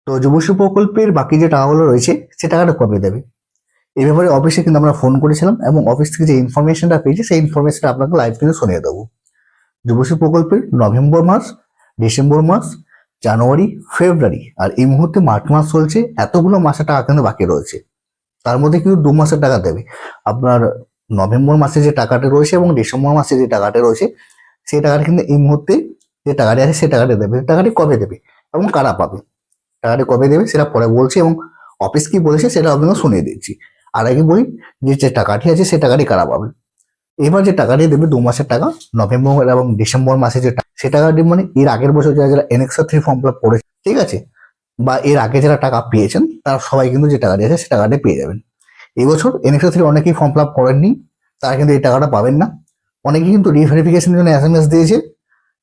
তো যুবশ্রী প্রকল্পের বাকি যে টাকাগুলো রয়েছে সে টাকাটা কবে দেবে এই ব্যাপারে অফিসে কিন্তু আমরা ফোন করেছিলাম এবং অফিস থেকে যে ইনফরমেশনটা পেয়েছি সেই ইনফরমেশনটা আপনাকে লাইভ কিন্তু শুনিয়ে দেবো। যুবশ্রী প্রকল্পের নভেম্বর মাস, ডিসেম্বর মাস, জানুয়ারি, ফেব্রুয়ারি আর এই মুহূর্তে মার্চ মাস চলছে, এতগুলো মাসের টাকা কিন্তু বাকি রয়েছে। তার মধ্যে কিন্তু 2 মাসের টাকা দেবে। আপনার নভেম্বর মাসে যে টাকাটা রয়েছে এবং ডিসেম্বর মাসে যে টাকাটা রয়েছে সেই টাকাটা কিন্তু এই মুহূর্তে যে টাকাটি আছে সেই টাকাটা দেবে। টাকাটি কবে দেবে এবং কারা পাবে, টাকাটি কবে দেবে সেটা পরে বলছি এবং অফিস কি বলেছে সেটা আপনাকে শুনিয়ে দিচ্ছি। আর আগে বলি যে টাকাটি আছে সেই টাকাটি কারা পাবে। এবার যে টাকাটি দেবে 2 মাসের টাকা, নভেম্বর এবং ডিসেম্বর মাসে যে সে টাকাটি মানে এর আগের বছর যারা যারা NXO-3 ফর্ম ফিল আপ করেছে, ঠিক আছে, বা এর আগে যারা টাকা পেয়েছেন তারা সবাই কিন্তু যে টাকাটি আছে সে টাকাটি পেয়ে যাবেন। এই বছর NXO-3 অনেকেই ফর্ম ফিল আপ করেননি, তারা কিন্তু এই টাকাটা পাবেন না। অনেকেই কিন্তু রিভেরিফিকেশনের জন্য SMS দিয়েছে,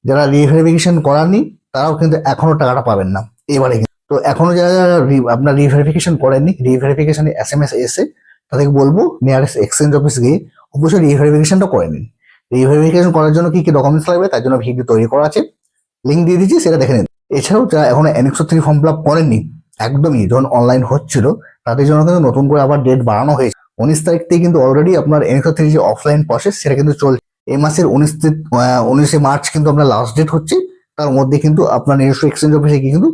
যারা রিভেরিফিকেশন করাননি তারাও কিন্তু এখনো টাকাটা পাবেন না এবারে। তো এখনো যারা যারা আপনার রিভেরিফিকেশন করেননি, রিভেরিফিকেশনে SMS এসে তাদেরকে বলবো নিয়ারেস্ট এক্সচেঞ্জ অফিস গিয়ে অবশ্যই রিভেরিফিকেশনটা করে নিন। রিভেরিফিকেশন করার জন্য কি কি ডকুমেন্টস লাগবে তার জন্য ভিডিও তৈরি করা আছে, লিঙ্ক দিয়ে দিচ্ছি, সেটা দেখে নিন। এছাড়াও যারা এখনো NXO-3 ফর্ম ফিল আপ করেননি, একদমই যখন অনলাইন হচ্ছিল তাদের জন্য কিন্তু নতুন করে আবার ডেট বাড়ানো হয়েছে। 19 তারিখ থেকে কিন্তু অলরেডি আপনার NXO-3 যে অফলাইন প্রসেস সেটা কিন্তু চলছে। এই মাসের 19শে মার্চ কিন্তু আপনার লাস্ট ডেট হচ্ছে। তার মধ্যে কিন্তু আপনার নিজস্ব এক্সচেঞ্জ অফিসে গিয়ে কিন্তু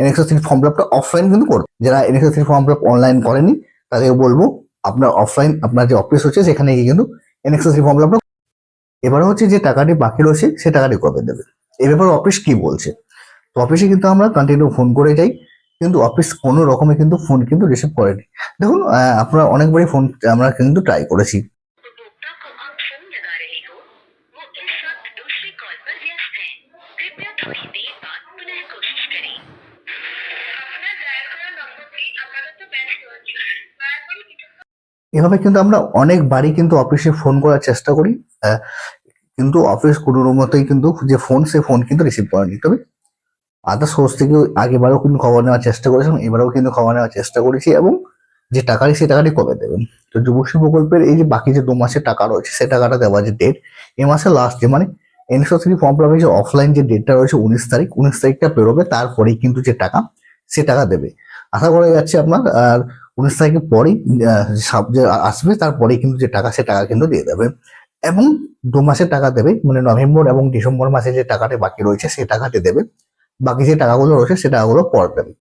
NXO-3 ফর্ম ফিল আপটা অফলাইন কিন্তু করবে। যারা NXO-3 form fill up online করেনি তাদেরকে বলবো আপনার অফলাইন আপনার যে অফিস হচ্ছে সেখানে গিয়ে কিন্তু NXO-3 ফর্ম ফিল আপটা। এবারে হচ্ছে যে টাকাটি বাকি রয়েছে সে টাকাটি কবে দেবে এ ব্যাপারে অফিস কি বলছে। তো অফিসে কিন্তু আমরা কন্টিনিউ ফোন করে যাই, কিন্তু অফিস কোনো রকমে কিন্তু ফোন কিন্তু রিসিভ করেনি। দেখুন আপনারা অনেকবারই ফোন আমরা কিন্তু ট্রাই করেছি। এভাবে কিন্তু আমরা অনেকবারই কিন্তু অফিসে ফোন করার চেষ্টা করি, কিন্তু অফিস কোনো মতেই কিন্তু যে ফোন সে ফোন কিন্তু রিসিভ করেনি। তবে আদার সোর্স থেকে আগেবারও কিন্তু খবর নেওয়ার চেষ্টা করেছিলাম, এবারেও কিন্তু খবর নেওয়ার চেষ্টা করেছি এবং যে টাকাটি সে টাকাটি কবে দেবেন। তো যুবশ্রী প্রকল্পের এই যে বাকি যে 2 মাসের টাকা রয়েছে সে টাকাটা দেওয়ার যে ডেট এই মাসের লাস্ট ডে মানে NXO-3 ফর্ম ফিল আপের যে অফলাইন যে ডেটটা রয়েছে 19 তারিখ, 19 তারিখটা পেরোবে, তারপরেই কিন্তু যে টাকা সে টাকা দেবে। আশা করা যাচ্ছে আপনার আর 19 তারিখের পরেই যে আসবে তারপরেই কিন্তু যে টাকা সে টাকা কিন্তু দিয়ে দেবে এবং 2 মাসের টাকা দেবে, মানে নভেম্বর এবং ডিসেম্বর মাসে যে টাকাটা বাকি রয়েছে সে টাকাটি দেবে। বাকি যে টাকাগুলো রয়েছে সে টাকাগুলো পরে দেবে।